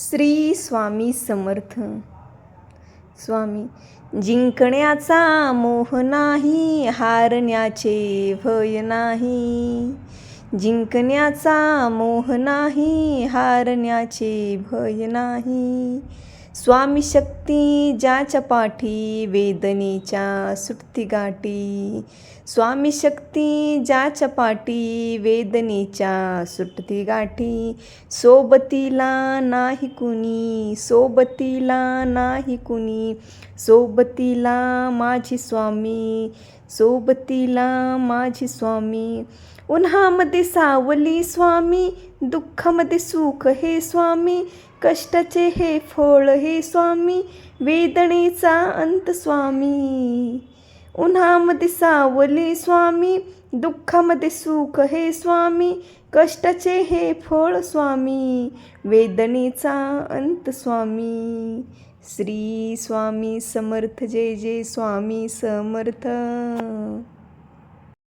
श्री स्वामी समर्थ. स्वामी, जिंकण्याचा मोह नाही, हारण्याचे भय नाही. जिंकण्याचा मोह नाही, हारण्याचे भय नाही. स्वामी शक्ती ज्याच्या पाठी, वेदनेच्या सुटती गाठी. स्वामी शक्ती ज्याच्या पाठी, वेदनेच्या सुटती गाठी. सोबतीला नाही कुणी, सोबतीला नाही कुणी. सोबतीला माझी स्वामी, सोबतीला माझी स्वामी. उन्हामध्ये सावली स्वामी, दुःखामध्ये सुख हे स्वामी. कष्टाचे हे फळ हे स्वामी, वेदनेचा अंत स्वामी. उन्हामध्ये सावली स्वामी, दुःखामध्ये सुख हे स्वामी. कष्टाचे हे फळ स्वामी, वेदनेचा अंत स्वामी. श्री स्वामी समर्थ. जय जय स्वामी समर्थ.